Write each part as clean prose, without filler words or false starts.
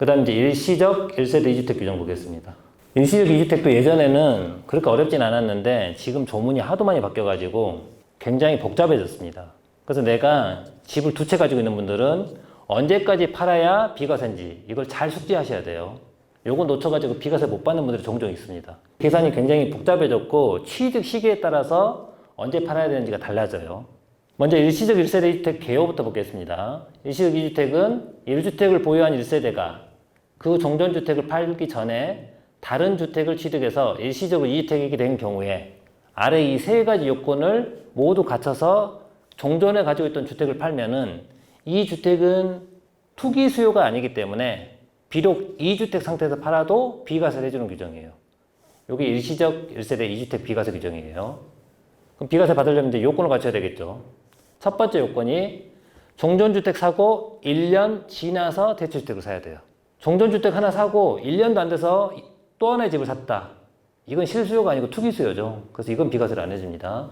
그 다음 이제 일시적 1세대 2주택 규정 보겠습니다. 일시적 2주택도 예전에는 그렇게 어렵진 않았는데 지금 조문이 하도 많이 바뀌어가지고 굉장히 복잡해졌습니다. 그래서 내가 집을 두 채 가지고 있는 분들은 언제까지 팔아야 비과세인지 이걸 잘 숙지하셔야 돼요. 요거 놓쳐가지고 비과세 못 받는 분들이 종종 있습니다. 계산이 굉장히 복잡해졌고 취득 시기에 따라서 언제 팔아야 되는지가 달라져요. 먼저 일시적 1세대 2주택 개요부터 보겠습니다. 일시적 2주택은 1주택을 보유한 1세대가 그 종전주택을 팔기 전에 다른 주택을 취득해서 일시적으로 2주택이 된 경우에 아래 이 세 가지 요건을 모두 갖춰서 종전에 가지고 있던 주택을 팔면은 이 주택은 투기 수요가 아니기 때문에 비록 2주택 상태에서 팔아도 비과세를 해주는 규정이에요. 이게 일시적 1세대 2주택 비과세 규정이에요. 그럼 비과세 받으려면 이제 요건을 갖춰야 되겠죠. 첫 번째 요건이 종전주택 사고 1년 지나서 대체주택을 사야 돼요. 종전주택 하나 사고 1년도 안 돼서 또 하나의 집을 샀다. 이건 실수요가 아니고 투기수요죠. 그래서 이건 비과세를 안 해줍니다.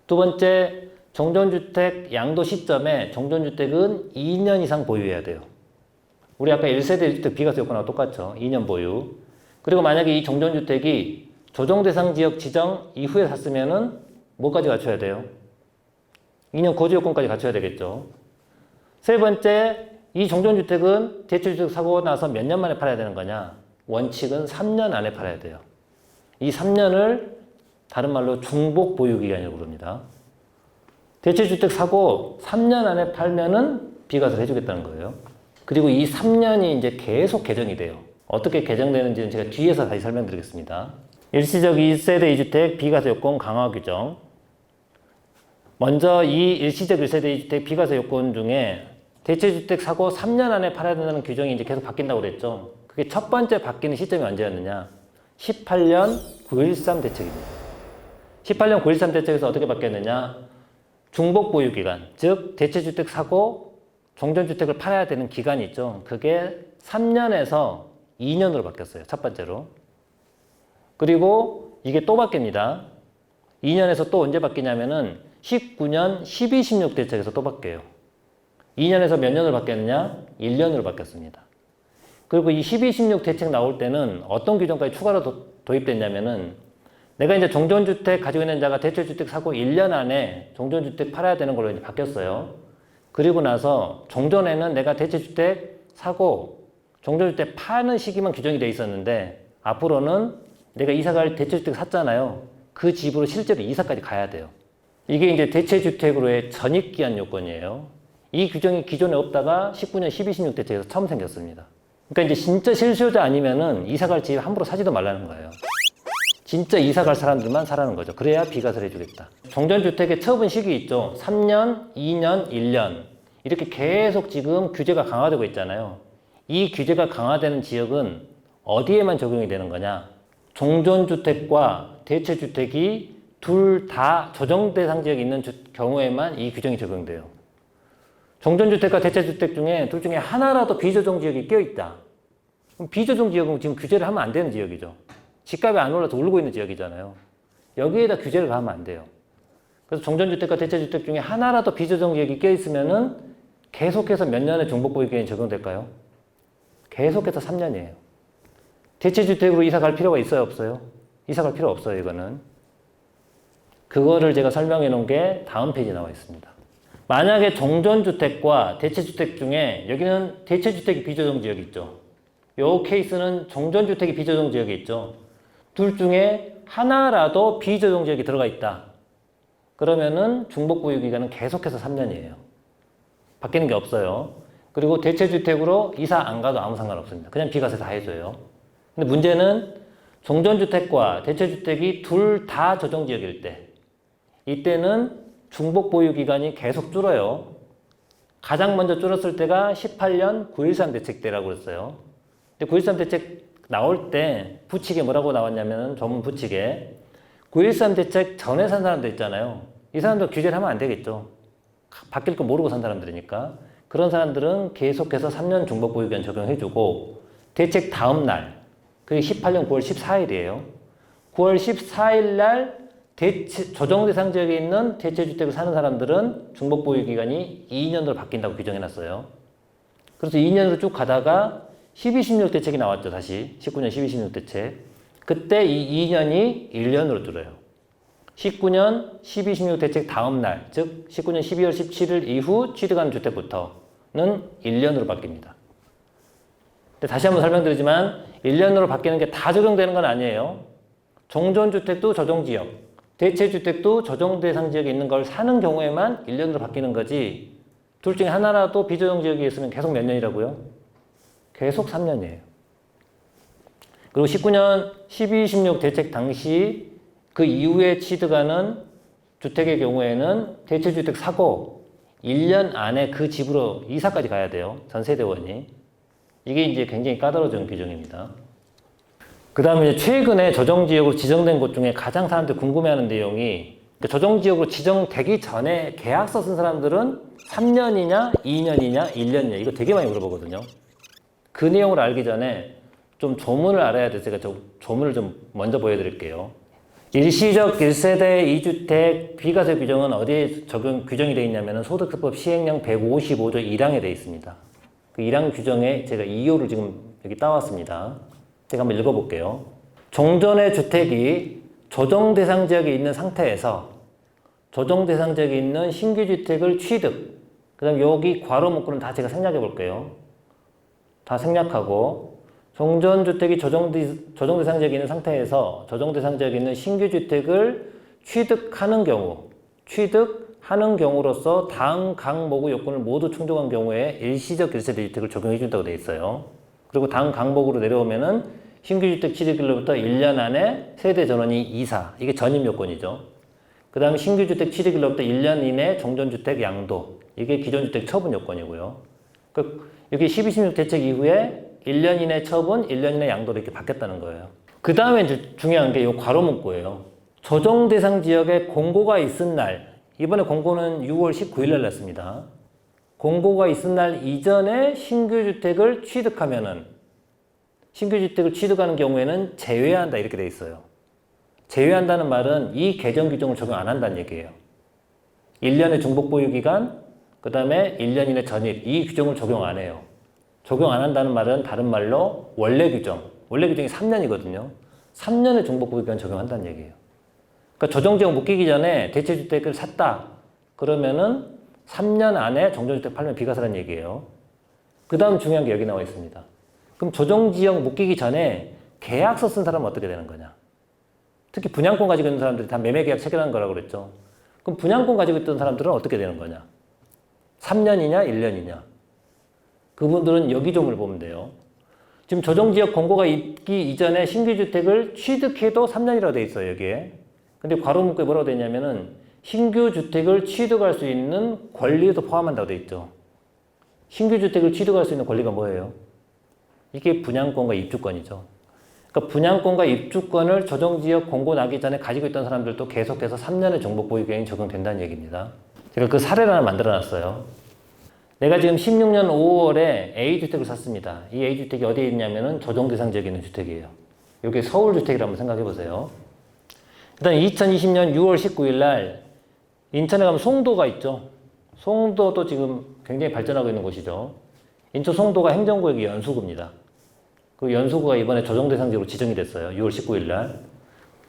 두 번째, 종전주택 양도 시점에 종전주택은 2년 이상 보유해야 돼요. 우리 아까 1세대 1주택 비과세 요건하고 똑같죠. 2년 보유. 그리고 만약에 이 종전주택이 조정대상지역 지정 이후에 샀으면은 뭐까지 갖춰야 돼요? 2년 거주 요건까지 갖춰야 되겠죠. 세 번째, 이 종전주택은 대체주택 사고 나서 몇 년 만에 팔아야 되는 거냐? 원칙은 3년 안에 팔아야 돼요. 이 3년을 다른 말로 중복 보유기간이라고 부릅니다. 대체주택 사고 3년 안에 팔면은 비과세를 해주겠다는 거예요. 그리고 이 3년이 이제 계속 개정이 돼요. 어떻게 개정되는지는 제가 뒤에서 다시 설명드리겠습니다. 일시적 2세대 2주택 비과세 요건 강화 규정. 먼저 이 일시적 1세대 2주택 비과세 요건 중에 대체주택 사고 3년 안에 팔아야 된다는 규정이 이제 계속 바뀐다고 그랬죠. 그게 첫 번째 바뀌는 시점이 언제였느냐? 18년 9.13 대책입니다. 18년 9.13 대책에서 어떻게 바뀌었느냐? 중복 보유 기간, 즉 대체주택 사고 종전주택을 팔아야 되는 기간이 있죠. 그게 3년에서 2년으로 바뀌었어요. 첫 번째로. 그리고 이게 또 바뀝니다. 2년에서 또 언제 바뀌냐면은 19년 12, 16 대책에서 또 바뀌어요. 2년에서 몇 년으로 바뀌었느냐? 1년으로 바뀌었습니다. 그리고 이 12, 16 대책 나올 때는 어떤 규정까지 추가로 도입됐냐면은 내가 이제 종전주택 가지고 있는 자가 대체주택 사고 1년 안에 종전주택 팔아야 되는 걸로 이제 바뀌었어요. 그리고 나서 종전에는 내가 대체주택 사고 종전주택 파는 시기만 규정이 돼 있었는데 앞으로는 내가 이사갈 대체주택 샀잖아요. 그 집으로 실제로 이사까지 가야 돼요. 이게 이제 대체주택으로의 전입기한 요건이에요. 이 규정이 기존에 없다가 19년 12, 16 대책에서 처음 생겼습니다. 그러니까 이제 진짜 실수요자 아니면은 이사갈 집 함부로 사지도 말라는 거예요. 진짜 이사갈 사람들만 사라는 거죠. 그래야 비과세를 해주겠다. 종전주택의 처분 시기 있죠. 3년, 2년, 1년 이렇게 계속 지금 규제가 강화되고 있잖아요. 이 규제가 강화되는 지역은 어디에만 적용이 되는 거냐? 종전주택과 대체주택이 둘 다 조정 대상 지역에 있는 경우에만 이 규정이 적용돼요. 종전주택과 대체주택 중에 둘 중에 하나라도 비조정 지역이 껴있다. 그럼 비조정 지역은 지금 규제를 하면 안 되는 지역이죠. 집값이 안 올라서 울고 있는 지역이잖아요. 여기에다 규제를 가하면 안 돼요. 그래서 종전주택과 대체주택 중에 하나라도 비조정 지역이 껴있으면은 계속해서 몇 년의 중복보유기간이 적용될까요? 계속해서 3년이에요. 대체주택으로 이사 갈 필요가 있어요, 없어요? 이사 갈 필요 없어요, 이거는. 그거를 제가 설명해 놓은 게 다음 페이지에 나와 있습니다. 만약에 종전주택과 대체주택 중에 여기는 대체주택이 비조정 지역이 있죠. 요 케이스는 종전주택이 비조정 지역이 있죠. 둘 중에 하나라도 비조정 지역이 들어가 있다. 그러면은 중복보유기간은 계속해서 3년이에요. 바뀌는 게 없어요. 그리고 대체주택으로 이사 안 가도 아무 상관없습니다. 그냥 비과세 다 해줘요. 근데 문제는 종전주택과 대체주택이 둘 다 조정지역일 때 이때는 중복보유기간이 계속 줄어요. 가장 먼저 줄었을 때가 18년 9.13 대책 때라고 그랬어요. 근데 9.13 대책 나올 때 부칙에 뭐라고 나왔냐면 전문 부칙에 9.13 대책 전에 산 사람들 있잖아요. 이 사람들 규제를 하면 안 되겠죠. 바뀔 거 모르고 산 사람들이니까. 그런 사람들은 계속해서 3년 중복보유기간 적용해주고 대책 다음 날, 그게 18년 9월 14일이에요. 9월 14일 날 조정 대상 지역에 있는 대체주택을 사는 사람들은 중복보유기간이 2년으로 바뀐다고 규정해놨어요. 그래서 2년으로 쭉 가다가 12, 16 대책이 나왔죠. 다시 19년 12, 16 대책. 그때 이 2년이 1년으로 줄어요. 19년 12, 16 대책 다음 날, 즉 19년 12월 17일 이후 취득한 주택부터는 1년으로 바뀝니다. 근데 다시 한번 설명드리지만 1년으로 바뀌는 게 다 적용되는 건 아니에요. 종전주택도 조정지역, 대체주택도 조정대상 지역에 있는 걸 사는 경우에만 1년으로 바뀌는 거지, 둘 중에 하나라도 비조정지역에 있으면 계속 몇 년이라고요? 계속 3년이에요. 그리고 19년 12, 16 대책 당시 그 이후에 취득하는 주택의 경우에는 대체주택 사고 1년 안에 그 집으로 이사까지 가야 돼요. 전세대원이. 이게 이제 굉장히 까다로운 규정입니다. 그 다음에 최근에 조정지역으로 지정된 곳 중에 가장 사람들이 궁금해하는 내용이, 조정지역으로 지정되기 전에 계약서 쓴 사람들은 3년이냐, 2년이냐, 1년이냐, 이거 되게 많이 물어보거든요. 그 내용을 알기 전에 좀 조문을 알아야 돼서 제가 조문을 좀 먼저 보여드릴게요. 일시적 1세대 2주택 비과세 규정은 어디에 규정이 되어 있냐면 소득세법 시행령 155조 1항에 되어 있습니다. 그 1항 규정에 제가 2호를 지금 여기 따왔습니다. 제가 한번 읽어볼게요. 종전의 주택이 조정대상 지역에 있는 상태에서 조정대상 지역에 있는 신규 주택을 취득, 그 다음 여기 괄호 문구는 다 제가 생략해 볼게요. 다 생략하고, 종전주택이 조정대상 지역에 있는 상태에서 조정대상 지역에 있는 신규 주택을 취득하는 경우로서 다음 항목의 요건을 모두 충족한 경우에 일시적 1세대 주택을 적용해 준다고 되어 있어요. 그리고 다음 항목으로 내려오면은 신규 주택 취득일로부터 1년 안에 세대 전원이 이사, 이게 전입 요건이죠. 그 다음에 신규 주택 취득일로부터 1년 이내 종전주택 양도, 이게 기존 주택 처분 요건이고요. 여기 12, 16 대책 이후에 1년 이내 처분, 1년 이내 양도로 이렇게 바뀌었다는 거예요. 그 다음에 중요한 게 이 괄호 문구예요. 조정 대상 지역에 공고가 있은 날, 이번에 공고는 6월 19일 날 났습니다. 공고가 있은 날 이전에 신규 주택을 취득하는 경우에는 제외한다, 이렇게 돼 있어요. 제외한다는 말은 이 개정 규정을 적용 안 한다는 얘기예요. 1년의 중복 보유 기간, 그 다음에 1년 이내 전입, 이 규정을 적용 안 해요. 적용 안 한다는 말은 다른 말로 원래 규정이 3년이거든요. 3년의 중복 보유 기간 적용한다는 얘기예요. 그러니까 조정지역 묶이기 전에 대체주택을 샀다, 그러면은 3년 안에 종전주택 팔면 비과세라는 얘기예요. 그 다음 중요한 게 여기 나와 있습니다. 그럼 조정지역 묶이기 전에 계약서 쓴 사람은 어떻게 되는 거냐? 특히 분양권 가지고 있는 사람들이 다 매매계약 체결한 거라고 그랬죠. 그럼 분양권 가지고 있던 사람들은 어떻게 되는 거냐? 3년이냐, 1년이냐? 그분들은 여기 점을 보면 돼요. 지금 조정지역 공고가 있기 이전에 신규주택을 취득해도 3년이라고 돼 있어요, 여기에. 근데 괄호 문구에 뭐라고 돼 있냐면은 신규주택을 취득할 수 있는 권리에도 포함한다고 돼 있죠. 신규주택을 취득할 수 있는 권리가 뭐예요? 이게 분양권과 입주권이죠. 그러니까 분양권과 입주권을 조정지역 공고 나기 전에 가지고 있던 사람들도 계속해서 3년의 종복 보유 기간이 적용된다는 얘기입니다. 제가 그 사례를 하나 만들어 놨어요. 내가 지금 16년 5월에 A주택을 샀습니다. 이 A주택이 어디에 있냐면은 조정대상 지역에 있는 주택이에요. 여기 서울주택이라고 한번 생각해 보세요. 그 다음 2020년 6월 19일 날 인천에 가면 송도가 있죠. 송도도 지금 굉장히 발전하고 있는 곳이죠. 인천 송도가 행정구역이 연수구입니다. 그 연수구가 이번에 조정대상 지역으로 지정이 됐어요. 6월 19일 날.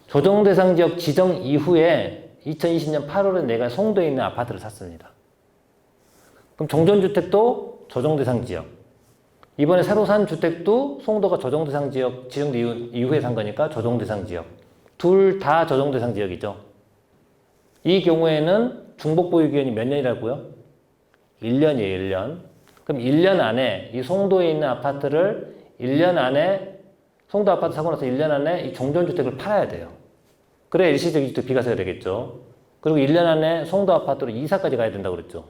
조정대상 지역 지정 이후에 2020년 8월에 내가 송도에 있는 아파트를 샀습니다. 그럼 종전주택도 조정대상 지역. 이번에 새로 산 주택도 송도가 조정대상 지역 지정된 이후에 산 거니까 조정대상 지역. 둘 다 조정대상 지역이죠. 이 경우에는 중복보유기간이 몇 년이라고요? 1년이에요, 1년. 그럼 1년 안에 이 송도에 있는 아파트를 1년 안에 송도 아파트 사고 나서 1년 안에 이 종전주택을 팔아야 돼요. 그래야 일시적 이주택 비과세가 되겠죠. 그리고 1년 안에 송도 아파트로 이사까지 가야 된다고 그랬죠.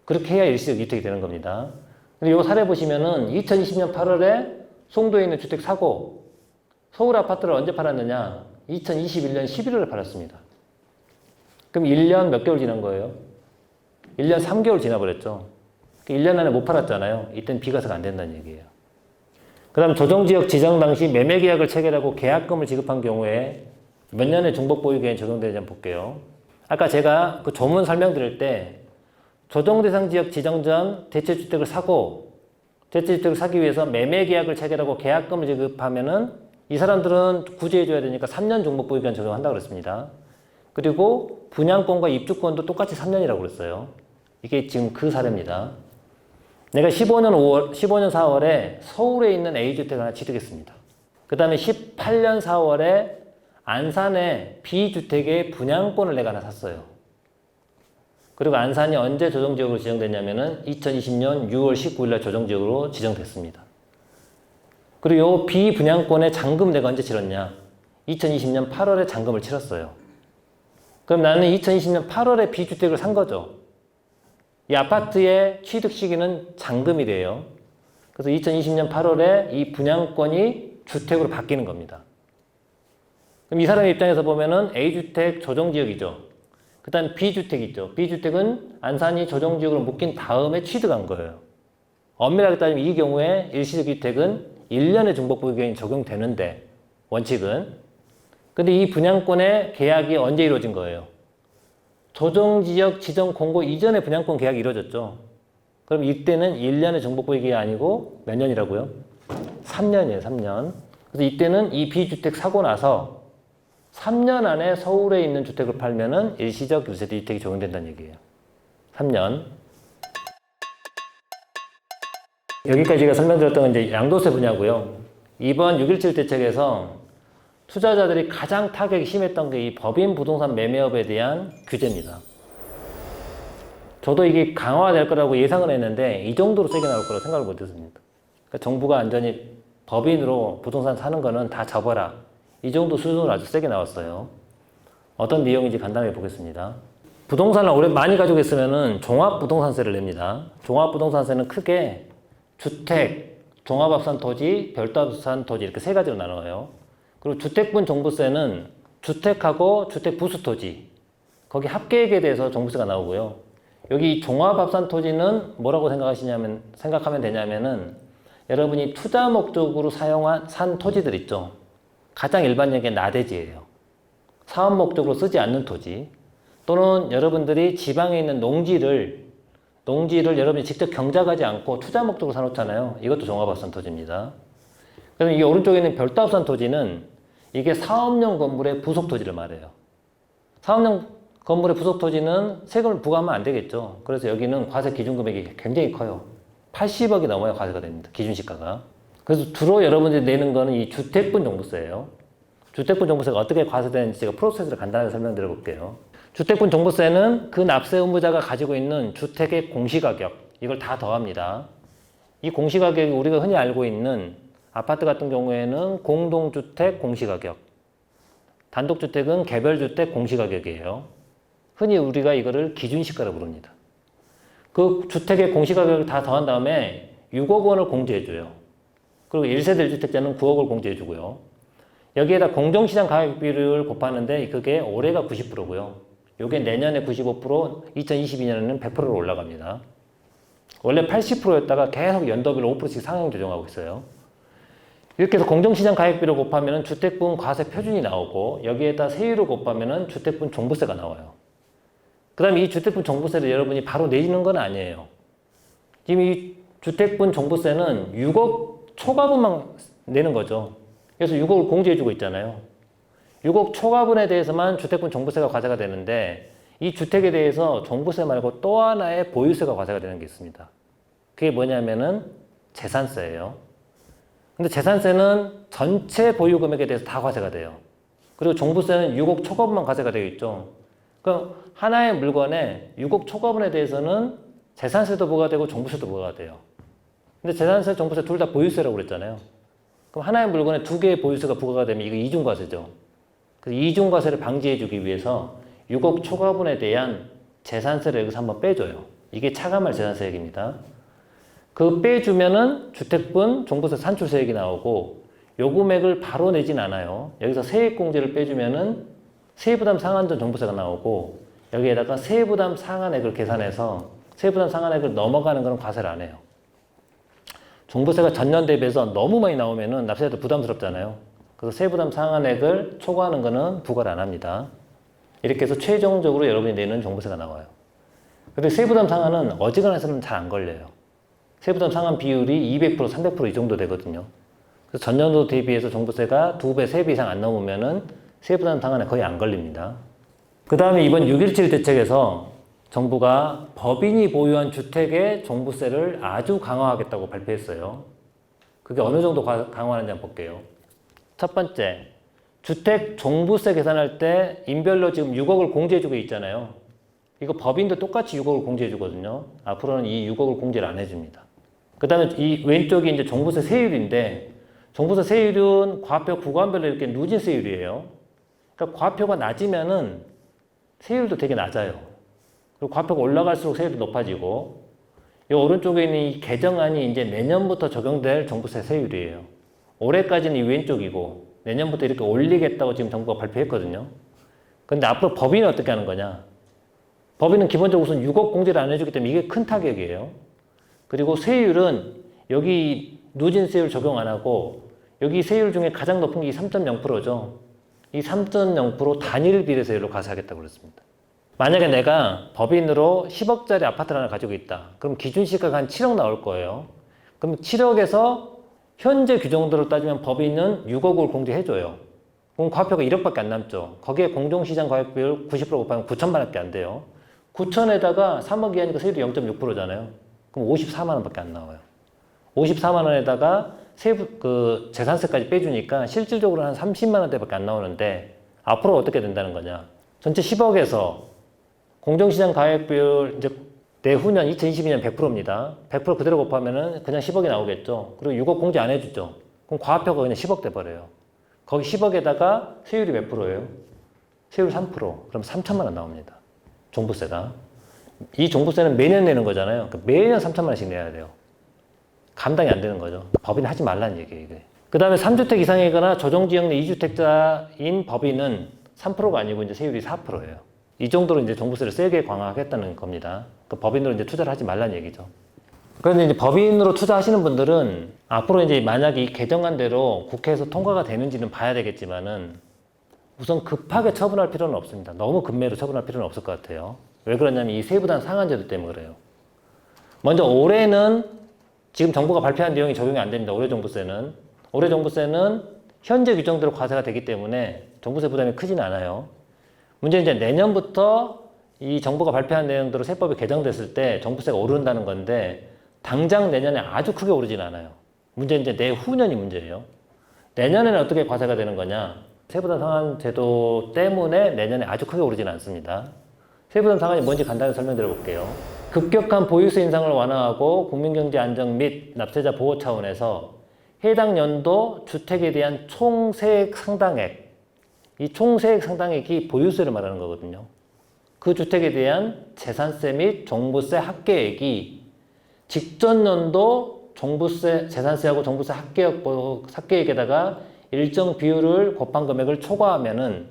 그렇게 해야 일시적 이주택이 되는 겁니다. 근데 이 사례 보시면은 2020년 8월에 송도에 있는 주택 사고 서울 아파트를 언제 팔았느냐? 2021년 11월에 팔았습니다. 그럼 1년 몇 개월 지난 거예요? 1년 3개월 지나버렸죠. 1년 안에 못 팔았잖아요. 이때는 비과세가 안 된다는 얘기예요. 그 다음 조정지역 지정 당시 매매계약을 체결하고 계약금을 지급한 경우에 몇 년의 중복보유기간이 적용되는지 한번 볼게요. 아까 제가 그 조문 설명드릴 때 조정대상 지역 지정 전 대체주택을 사고 대체주택을 사기 위해서 매매 계약을 체결하고 계약금을 지급하면은 이 사람들은 구제해줘야 되니까 3년 종목보유기간 적용한다고 그랬습니다. 그리고 분양권과 입주권도 똑같이 3년이라고 그랬어요. 이게 지금 그 사례입니다. 내가 15년 4월에 서울에 있는 A주택을 하나 취득했습니다. 그 다음에 18년 4월에 안산에 B주택의 분양권을 내가 하나 샀어요. 그리고 안산이 언제 조정지역으로 지정됐냐면은 2020년 6월 19일 날 조정지역으로 지정됐습니다. 그리고 이 B분양권의 잔금 내가 언제 치렀냐? 2020년 8월에 잔금을 치렀어요. 그럼 나는 2020년 8월에 B주택을 산 거죠. 이 아파트의 취득 시기는 잔금이래요. 그래서 2020년 8월에 이 분양권이 주택으로 바뀌는 겁니다. 그럼 이 사람의 입장에서 보면은 A주택 조정지역이죠. 그 다음 B주택 있죠. B주택은 안산이 조정지역으로 묶인 다음에 취득한 거예요. 엄밀하게 따지면 이 경우에 일시주택은 1년의 중복보유기간이 적용되는데 원칙은. 근데 이 분양권의 계약이 언제 이루어진 거예요? 조정지역 지정 공고 이전에 분양권 계약이 이루어졌죠. 그럼 이때는 1년의 중복보유기간이 아니고 몇 년이라고요? 3년이에요. 3년. 그래서 이때는 이 B주택 사고 나서 3년 안에 서울에 있는 주택을 팔면은 일시적 유세대 이택이 적용된다는 얘기예요. 3년. 여기까지 제가 설명드렸던 건 이제 양도세 분야고요. 이번 6.17 대책에서 투자자들이 가장 타격이 심했던 게 이 법인 부동산 매매업에 대한 규제입니다. 저도 이게 강화될 거라고 예상을 했는데 이 정도로 세게 나올 거라고 생각을 못 했습니다. 그러니까 정부가 완전히 법인으로 부동산 사는 거는 다 접어라. 이 정도 수준으로 아주 세게 나왔어요. 어떤 내용인지 간단하게 보겠습니다. 부동산을 오래 많이 가지고 있으면은 종합부동산세를 냅니다. 종합부동산세는 크게 주택, 종합합산 토지, 별도합산 토지 이렇게 세 가지로 나눠요. 그리고 주택분 종부세는 주택하고 주택 부수 토지 거기 합계액에 대해서 종부세가 나오고요. 여기 종합합산 토지는 뭐라고 생각하면 되냐면은 여러분이 투자 목적으로 산 토지들 있죠. 가장 일반적인 나대지예요. 사업 목적으로 쓰지 않는 토지 또는 여러분들이 지방에 있는 농지를 여러분이 직접 경작하지 않고 투자 목적으로 사놓잖아요. 이것도 종합합산 토지입니다. 그래서 이 오른쪽에 있는 별도합산 토지는 이게 사업용 건물의 부속 토지를 말해요. 사업용 건물의 부속 토지는 세금을 부과하면 안 되겠죠. 그래서 여기는 과세 기준 금액이 굉장히 커요. 80억이 넘어야 과세가 됩니다. 기준시가가. 그래서 주로 여러분들이 내는 거는 이 주택분 종부세예요. 주택분 종부세가 어떻게 과세되는지 제가 프로세스를 간단하게 설명드려 볼게요. 주택분 종부세는 그 납세 의무자가 가지고 있는 주택의 공시가격 이걸 다 더합니다. 이 공시가격이 우리가 흔히 알고 있는 아파트 같은 경우에는 공동주택 공시가격, 단독주택은 개별주택 공시가격이에요. 흔히 우리가 이거를 기준시가라고 부릅니다. 그 주택의 공시가격을 다 더한 다음에 6억 원을 공제해줘요. 그리고 1세대 1주택자는 9억을 공제해주고요. 여기에다 공정시장 가격비를 곱하는데 그게 올해가 90%고요. 요게 내년에 95%, 2022년에는 100%로 올라갑니다. 원래 80%였다가 계속 연도별로 5%씩 상향 조정하고 있어요. 이렇게 해서 공정시장 가격비를 곱하면 주택분 과세 표준이 나오고 여기에다 세율을 곱하면 주택분 종부세가 나와요. 그 다음에 이 주택분 종부세를 여러분이 바로 내지는 건 아니에요. 지금 이 주택분 종부세는 6억 초과분만 내는 거죠. 그래서 6억을 공제해주고 있잖아요. 6억 초과분에 대해서만 주택분 종부세가 과세가 되는데 이 주택에 대해서 종부세 말고 또 하나의 보유세가 과세가 되는 게 있습니다. 그게 뭐냐면은 재산세예요. 근데 재산세는 전체 보유 금액에 대해서 다 과세가 돼요. 그리고 종부세는 6억 초과분만 과세가 되어 있죠. 그럼 하나의 물건에 6억 초과분에 대해서는 재산세도 부과되고 종부세도 부과가 돼요. 근데 재산세, 종부세 둘 다 보유세라고 그랬잖아요. 그럼 하나의 물건에 두 개의 보유세가 부과가 되면 이거 이중과세죠. 그래서 이중과세를 방지해주기 위해서 6억 초과분에 대한 재산세를 여기서 한번 빼줘요. 이게 차감할 재산세액입니다. 그 빼주면은 주택분 종부세 산출세액이 나오고 요 금액을 바로 내진 않아요. 여기서 세액공제를 빼주면은 세부담 상한전 종부세가 나오고 여기에다가 세부담 상한액을 계산해서 세부담 상한액을 넘어가는 건 과세를 안 해요. 종부세가 전년 대비해서 너무 많이 나오면은 납세자도 부담스럽잖아요. 그래서 세부담 상한액을 초과하는 거는 부과를 안 합니다. 이렇게 해서 최종적으로 여러분이 내는 종부세가 나와요. 근데 세부담 상한은 어지간해서는 잘 안 걸려요. 세부담 상환 비율이 200%, 300%이 정도 되거든요. 그래서 전년도 대비해서 종부세가 2배, 3배 이상 안 넘으면은 세부담 상환에 거의 안 걸립니다. 그 다음에 이번 6.17 대책에서 정부가 법인이 보유한 주택의 종부세를 아주 강화하겠다고 발표했어요. 그게 어느 정도 강화하는지 한번 볼게요. 첫 번째, 주택 종부세 계산할 때 인별로 지금 6억을 공제해주고 있잖아요. 이거 법인도 똑같이 6억을 공제해주거든요. 앞으로는 이 6억을 공제를 안 해줍니다. 그 다음에 이 왼쪽이 이제 종부세 세율인데, 종부세 세율은 과표, 구간별로 이렇게 누진 세율이에요. 그러니까 과표가 낮으면은 세율도 되게 낮아요. 그리고 과표가 올라갈수록 세율이 높아지고, 이 오른쪽에 있는 이 개정안이 이제 내년부터 적용될 종부세 세율이에요. 올해까지는 이 왼쪽이고, 내년부터 이렇게 올리겠다고 지금 정부가 발표했거든요. 근데 앞으로 법인은 어떻게 하는 거냐? 법인은 기본적으로 우선 6억 공제를 안 해주기 때문에 이게 큰 타격이에요. 그리고 세율은 여기 누진 세율 적용 안 하고, 여기 세율 중에 가장 높은 게 3.0%죠. 이 3.0% 단일 비례세율로 가세하겠다고 그랬습니다. 만약에 내가 법인으로 10억짜리 아파트를 하나 가지고 있다. 그럼 기준시가가 한 7억 나올 거예요. 그럼 7억에서 현재 규정대로 따지면 법인은 6억을 공제해줘요. 그럼 과표가 1억밖에 안 남죠. 거기에 공정시장 가액비율 90% 곱하면 9천만 원밖에 안 돼요. 9천에다가 3억 이하니까 세율이 0.6%잖아요. 그럼 54만 원밖에 안 나와요. 54만 원에다가 재산세까지 빼주니까 실질적으로 한 30만 원대밖에 안 나오는데 앞으로 어떻게 된다는 거냐. 전체 10억에서 공정시장 가액비율 이제 내후년 2022년 100%입니다. 100% 그대로 곱하면은 그냥 10억이 나오겠죠. 그리고 6억 공제 안 해주죠. 그럼 과표가 그냥 10억 돼버려요. 거기 10억에다가 세율이 몇 프로예요? 세율 3%. 그럼 3천만 원 나옵니다. 종부세가. 이 종부세는 매년 내는 거잖아요. 그러니까 매년 3천만 원씩 내야 돼요. 감당이 안 되는 거죠. 법인이 하지 말라는 얘기예요, 이게. 그 다음에 3주택 이상이거나 조정지역 내 2주택자인 법인은 3%가 아니고 이제 세율이 4%예요. 이 정도로 이제 종부세를 세게 강화하겠다는 겁니다. 그 법인으로 이제 투자를 하지 말라는 얘기죠. 그런데 이제 법인으로 투자하시는 분들은 앞으로 이제 만약에 이 개정안대로 국회에서 통과가 되는지는 봐야 되겠지만은 우선 급하게 처분할 필요는 없습니다. 너무 급매로 처분할 필요는 없을 것 같아요. 왜 그러냐면 이 세부담 상한제도 때문에 그래요. 먼저 올해는 지금 정부가 발표한 내용이 적용이 안 됩니다. 올해 종부세는. 올해 종부세는 현재 규정대로 과세가 되기 때문에 종부세 부담이 크진 않아요. 문제는 이제 내년부터 이 정부가 발표한 내용대로 세법이 개정됐을 때 종부세가 오른다는 건데 당장 내년에 아주 크게 오르진 않아요. 문제는 이제 내후년이 문제예요. 내년에는 어떻게 과세가 되는 거냐? 세부담 상한 제도 때문에 내년에 아주 크게 오르진 않습니다. 세부담 상한이 뭔지 간단히 설명드려 볼게요. 급격한 보유세 인상을 완화하고 국민경제 안정 및 납세자 보호 차원에서 해당 연도 주택에 대한 총세액 상당액, 이 총세액 상당액이 보유세를 말하는 거거든요. 그 주택에 대한 재산세 및 종부세 합계액이 직전 연도 종부세, 재산세하고 종부세 합계액에다가 일정 비율을 곱한 금액을 초과하면은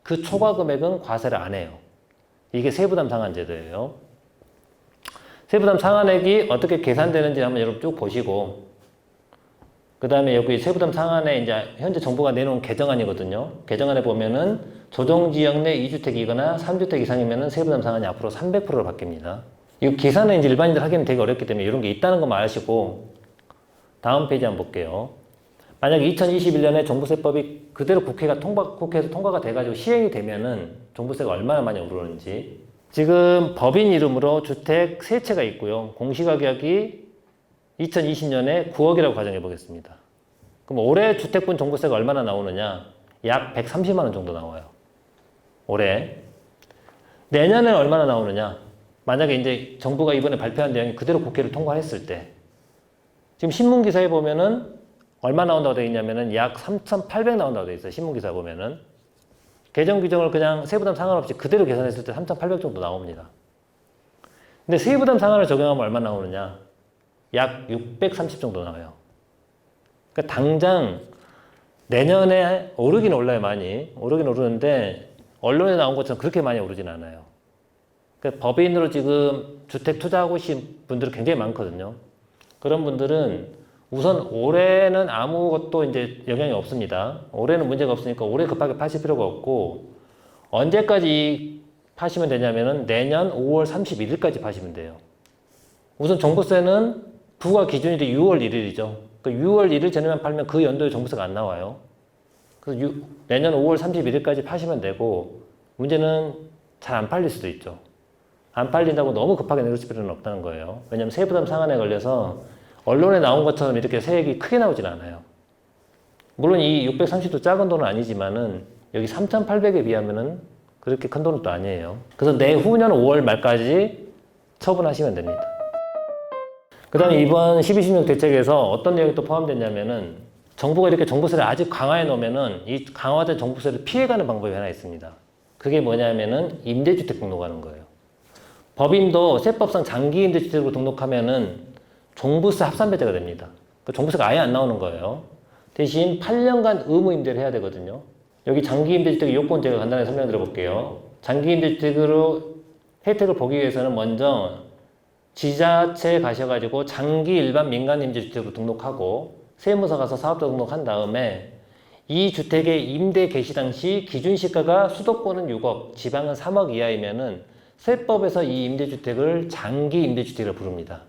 그 초과 금액은 과세를 안 해요. 이게 세부담 상한제도예요. 세부담 상한액이 어떻게 계산되는지 한번 여러분 쭉 보시고, 그 다음에 여기 세부담 상한에 이제 현재 정부가 내놓은 개정안이거든요. 개정안에 보면은 조정지역 내 2주택이거나 3주택 이상이면은 세부담 상한이 앞으로 300%로 바뀝니다. 이거 계산은 이제 일반인들 하기는 되게 어렵기 때문에 이런 게 있다는 것만 아시고, 다음 페이지 한번 볼게요. 만약에 2021년에 종부세법이 그대로 국회에서 통과가 돼가지고 시행이 되면은 종부세가 얼마나 많이 오르는지. 지금 법인 이름으로 주택 세 채가 있고요. 공시가격이 2020년에 9억이라고 가정해 보겠습니다. 그럼 올해 주택분 종부세가 얼마나 나오느냐? 약 130만 원 정도 나와요. 올해. 내년에는 얼마나 나오느냐? 만약에 이제 정부가 이번에 발표한 내용이 그대로 국회를 통과했을 때, 지금 신문기사에 보면은 얼마 나온다고 되어 있냐면은 약 3,800 나온다고 되어 있어요. 신문기사 보면은. 개정 규정을 그냥 세부담 상관없이 그대로 계산했을 때 3,800 정도 나옵니다. 근데 세부담 상한을 적용하면 얼마 나오느냐? 약 630 정도 나와요. 그러니까 당장 내년에 오르긴 올라요, 많이. 오르긴 오르는데 언론에 나온 것처럼 그렇게 많이 오르진 않아요. 그러니까 법인으로 지금 주택 투자하고 계신 분들이 굉장히 많거든요. 그런 분들은 우선 올해는 아무것도 이제 영향이 없습니다. 올해는 문제가 없으니까 올해 급하게 파실 필요가 없고, 언제까지 파시면 되냐면은 내년 5월 31일까지 파시면 돼요. 우선 종부세는 부과 기준일이 6월 1일이죠. 그 6월 1일 전에만 팔면 그 연도에 종부세가 안 나와요. 그래서 내년 5월 31일까지 파시면 되고, 문제는 잘 안 팔릴 수도 있죠. 안 팔린다고 너무 급하게 내놓을 필요는 없다는 거예요. 왜냐하면 세부담 상한에 걸려서 언론에 나온 것처럼 이렇게 세액이 크게 나오진 않아요. 물론 이 630도 작은 돈은 아니지만은 여기 3,800에 비하면은 그렇게 큰 돈은 또 아니에요. 그래서 내후년 5월 말까지 처분하시면 됩니다. 그 다음에 이번 12.16 대책에서 어떤 내용이 또 포함됐냐면은 정부가 이렇게 종부세를 아직 강화해 놓으면은 이 강화된 종부세를 피해가는 방법이 하나 있습니다. 그게 뭐냐면은 임대주택 등록하는 거예요. 법인도 세법상 장기 임대주택으로 등록하면은 종부세 합산배제가 됩니다. 그 종부세가 아예 안 나오는 거예요. 대신 8년간 의무 임대를 해야 되거든요. 여기 장기 임대주택의 요건 제가 간단하게 설명드려 볼게요. 장기 임대주택으로 혜택을 보기 위해서는 먼저 지자체에 가셔가지고 장기 일반 민간 임대주택으로 등록하고 세무서 가서 사업자 등록한 다음에 이 주택의 임대 개시 당시 기준 시가가 수도권은 6억, 지방은 3억 이하이면은 세법에서 이 임대주택을 장기 임대주택이라고 부릅니다.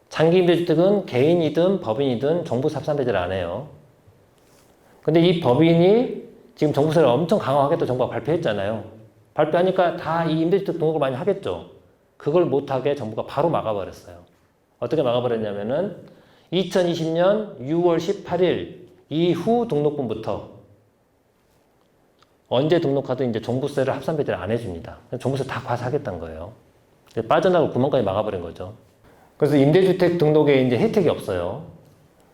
장기 임대주택은 개인이든 법인이든 종부세 합산배제를 안 해요. 근데 이 법인이 지금 종부세를 엄청 강화하겠다고 정부가 발표했잖아요. 발표하니까 다 이 임대주택 등록을 많이 하겠죠. 그걸 못하게 정부가 바로 막아버렸어요. 어떻게 막아버렸냐면은 2020년 6월 18일 이후 등록분부터 언제 등록하든 이제 종부세를 합산배제를 안 해줍니다. 종부세 다 과세하겠다는 거예요. 빠져나갈 구멍까지 막아버린 거죠. 그래서 임대주택 등록에 이제 혜택이 없어요.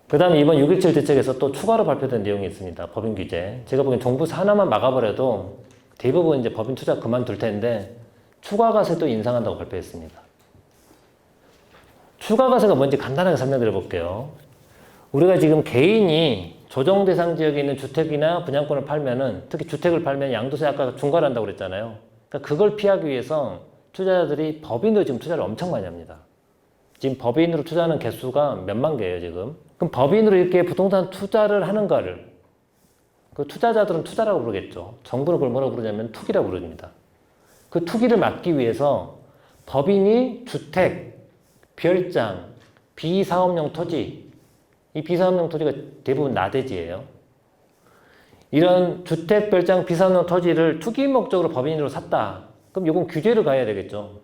그 다음에 이번 6.17 대책에서 또 추가로 발표된 내용이 있습니다. 법인 규제. 제가 보기엔 종부세 하나만 막아버려도 대부분 이제 법인 투자 그만둘 텐데 추가과세도 인상한다고 발표했습니다. 추가과세가 뭔지 간단하게 설명드려 볼게요. 우리가 지금 개인이 조정 대상 지역에 있는 주택이나 분양권을 팔면은 특히 주택을 팔면 양도세 아까 중과한다고 그랬잖아요. 그러니까 그걸 피하기 위해서 투자자들이 법인으로 지금 투자를 엄청 많이 합니다. 지금 법인으로 투자하는 개수가 몇만 개예요, 지금. 그럼 법인으로 이렇게 부동산 투자를 하는 거를 그 투자자들은 투자라고 부르겠죠. 정부는 그걸 뭐라고 부르냐면 투기라고 부릅니다. 그 투기를 막기 위해서 법인이 주택, 별장, 비사업용 토지, 이 비사업용 토지가 대부분 나대지예요. 이런 주택, 별장, 비사업용 토지를 투기 목적으로 법인으로 샀다. 그럼 이건 규제를 가해야 되겠죠.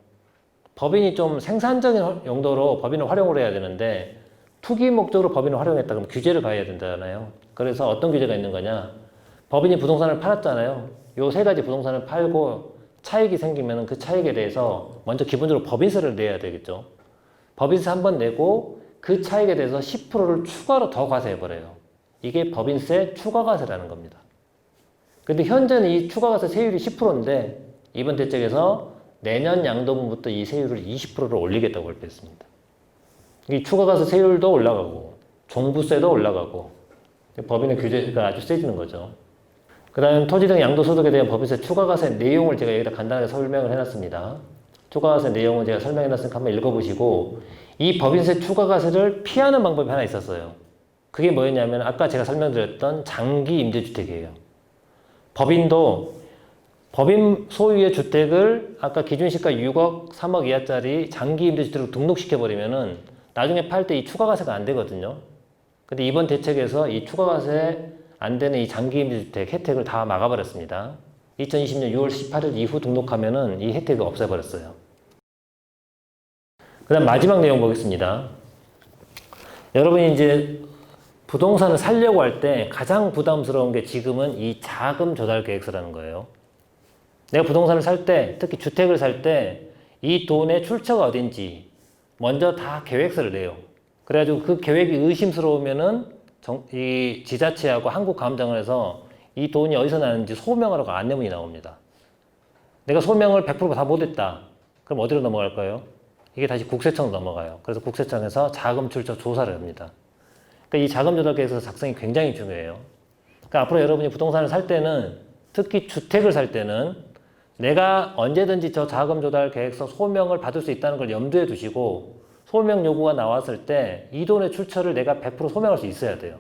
법인이 좀 생산적인 용도로 법인을 활용을 해야 되는데 투기 목적으로 법인을 활용했다 그러면 규제를 가해야 된다잖아요. 그래서 어떤 규제가 있는 거냐. 법인이 부동산을 팔았잖아요. 요 세 가지 부동산을 팔고 차익이 생기면 그 차익에 대해서 먼저 기본적으로 법인세를 내야 되겠죠. 법인세 한 번 내고 그 차익에 대해서 10%를 추가로 더 과세해버려요. 이게 법인세 추가과세라는 겁니다. 근데 현재는 이 추가과세 세율이 10%인데 이번 대책에서 내년 양도분부터 이 세율을 20%로 올리겠다고 발표했습니다. 이 추가과세 세율도 올라가고 종부세도 올라가고 법인의 규제가 아주 세지는 거죠. 그 다음 토지 등 양도소득에 대한 법인세 추가과세 내용을 제가 여기다 간단하게 설명을 해놨습니다. 추가과세 내용은 제가 설명해놨으니까 한번 읽어보시고 이 법인세 추가과세를 피하는 방법이 하나 있었어요. 그게 뭐였냐면 아까 제가 설명드렸던 장기 임대주택이에요. 법인도 법인 소유의 주택을 아까 기준시가 6억, 3억 이하짜리 장기 임대주택으로 등록시켜버리면은 나중에 팔 때 이 추가과세가 안 되거든요. 근데 이번 대책에서 이 추가과세 안 되는 이 장기 임대주택 혜택을 다 막아버렸습니다. 2020년 6월 18일 이후 등록하면은 이 혜택을 없애버렸어요. 그 다음 마지막 내용 보겠습니다. 여러분이 이제 부동산을 살려고 할 때 가장 부담스러운 게 지금은 이 자금 조달 계획서라는 거예요. 내가 부동산을 살 때, 특히 주택을 살 때 이 돈의 출처가 어딘지 먼저 다 계획서를 내요. 그래가지고 그 계획이 의심스러우면은 이 지자체하고 한국가금장원에서 이 돈이 어디서 나는지 소명하라고 안내문이 나옵니다. 내가 소명을 100% 다 못했다. 그럼 어디로 넘어갈까요? 이게 다시 국세청으로 넘어가요. 그래서 국세청에서 자금 출처 조사를 합니다. 그러니까 이 자금 조달 계획서 작성이 굉장히 중요해요. 그러니까 앞으로 여러분이 부동산을 살 때는 특히 주택을 살 때는 내가 언제든지 저 자금 조달 계획서 소명을 받을 수 있다는 걸 염두에 두시고 소명 요구가 나왔을 때 이 돈의 출처를 내가 100% 소명할 수 있어야 돼요.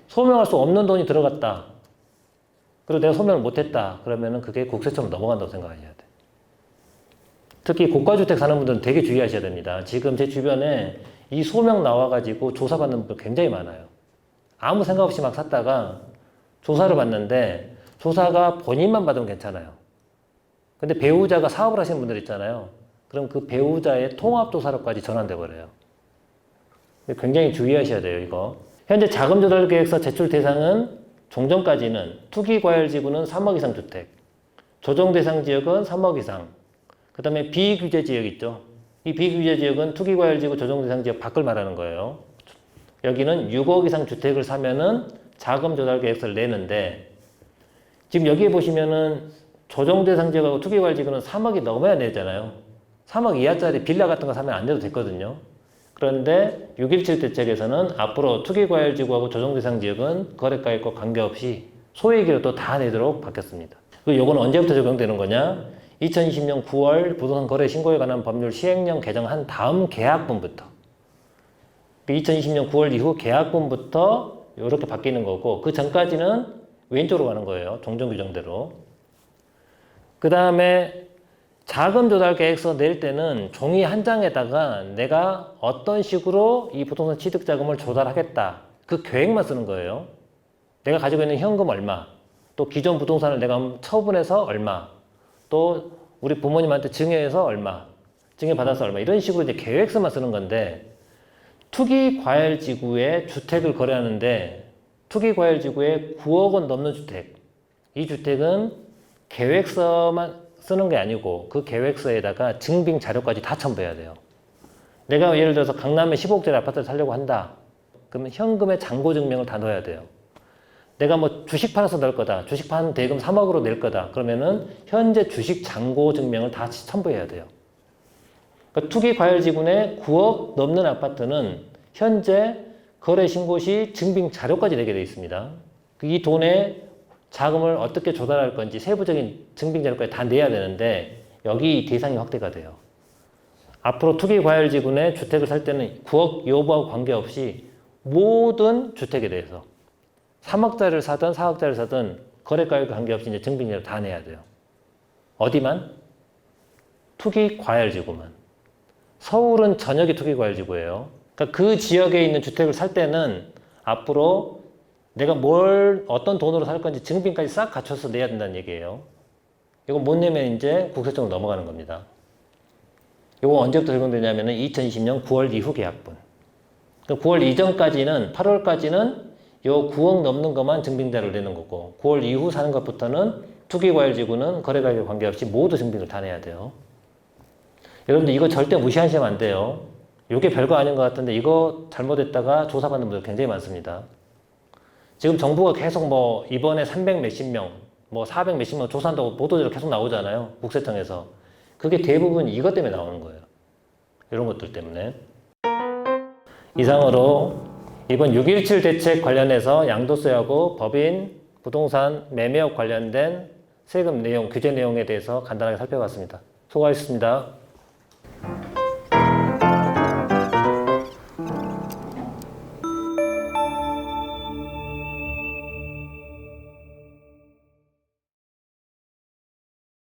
소명할 수 없는 돈이 들어갔다. 그리고 내가 소명을 못했다. 그러면은 그게 국세청으로 넘어간다고 생각하셔야 돼요. 특히 고가주택 사는 분들은 되게 주의하셔야 됩니다. 지금 제 주변에 이 소명 나와가지고 조사받는 분들 굉장히 많아요. 아무 생각 없이 막 샀다가 조사를 받는데 조사가 본인만 받으면 괜찮아요. 근데 배우자가 사업을 하시는 분들 있잖아요. 그럼 그 배우자의 통합조사로까지 전환돼 버려요. 굉장히 주의하셔야 돼요, 이거. 현재 자금조달계획서 제출 대상은 종전까지는 투기과열지구는 3억 이상 주택, 조정대상 지역은 3억 이상, 그 다음에 비규제 지역 있죠. 이 비규제 지역은 투기과열지구 조정대상 지역 밖을 말하는 거예요. 여기는 6억 이상 주택을 사면은 자금조달계획서를 내는데, 지금 여기에 보시면은 조정대상 지역하고 투기과열지구는 3억이 넘어야 내잖아요. 3억 이하짜리 빌라 같은 거 사면 안 돼도 됐거든요. 그런데 6.17 대책에서는 앞으로 투기과열지구하고 조정대상 지역은 거래가액과 관계없이 소액이라도 다 내도록 바뀌었습니다. 그리고 이건 언제부터 적용되는 거냐? 2020년 9월 부동산 거래 신고에 관한 법률 시행령 개정한 다음 계약분부터, 2020년 9월 이후 계약분부터 이렇게 바뀌는 거고, 그 전까지는 왼쪽으로 가는 거예요. 종전 규정대로. 그 다음에 자금조달계획서 낼 때는 종이 한 장에다가 내가 어떤 식으로 이 부동산 취득자금을 조달하겠다, 그 계획만 쓰는 거예요. 내가 가지고 있는 현금 얼마, 또 기존 부동산을 내가 처분해서 얼마, 또 우리 부모님한테 증여해서 얼마, 증여받아서 얼마, 이런 식으로 이제 계획서만 쓰는 건데, 투기과열지구에 주택을 거래하는데 투기과열지구에 9억 원 넘는 주택, 이 주택은 계획서만 쓰는 게 아니고 그 계획서에다가 증빙 자료까지 다 첨부해야 돼요. 내가 예를 들어서 강남에 15억짜리 아파트를 살려고 한다. 그러면 현금의 잔고 증명을 다 넣어야 돼요. 내가 뭐 주식 팔아서 넣을 거다. 주식 판 대금 3억으로 낼 거다. 그러면은 현재 주식 잔고 증명을 다 첨부해야 돼요. 그러니까 투기과열지구내 9억 넘는 아파트는 현재 거래 신고 시 증빙 자료까지 내게 되어 있습니다. 이 돈에 자금을 어떻게 조달할 건지 세부적인 증빙 자료까지 다 내야 되는데 여기 대상이 확대가 돼요. 앞으로 투기과열지구내 주택을 살 때는 9억 여부하고 관계없이 모든 주택에 대해서 3억짜리를 사든 4억짜리를 사든 거래가액과 관계없이 이제 증빙 자료 다 내야 돼요. 어디만? 투기과열지구만. 서울은 전역이 투기과열지구예요. 그러니까 그 지역에 있는 주택을 살 때는 앞으로 내가 어떤 돈으로 살 건지 증빙까지 싹 갖춰서 내야 된다는 얘기예요. 이거 못 내면 이제 국세청으로 넘어가는 겁니다. 이거 언제부터 적용되냐면 2020년 9월 이후 계약분. 그러니까 9월 이전까지는, 8월까지는 요 9억 넘는 것만 증빙자료를 내는 거고, 9월 이후 사는 것부터는 투기과열지구는 거래가격에 관계없이 모두 증빙을 다 내야 돼요. 여러분들 이거 절대 무시하시면 안 돼요. 이게 별거 아닌 것 같은데 이거 잘못했다가 조사받는 분들 굉장히 많습니다. 지금 정부가 계속 뭐 이번에 300 몇십 명, 뭐 400 몇십 명 조사한다고 보도자료 계속 나오잖아요. 국세청에서. 그게 대부분 이것 때문에 나오는 거예요. 이런 것들 때문에. 이상으로 이번 6.17 대책 관련해서 양도세하고 법인, 부동산, 매매업 관련된 세금 내용, 규제 내용에 대해서 간단하게 살펴봤습니다. 수고하셨습니다.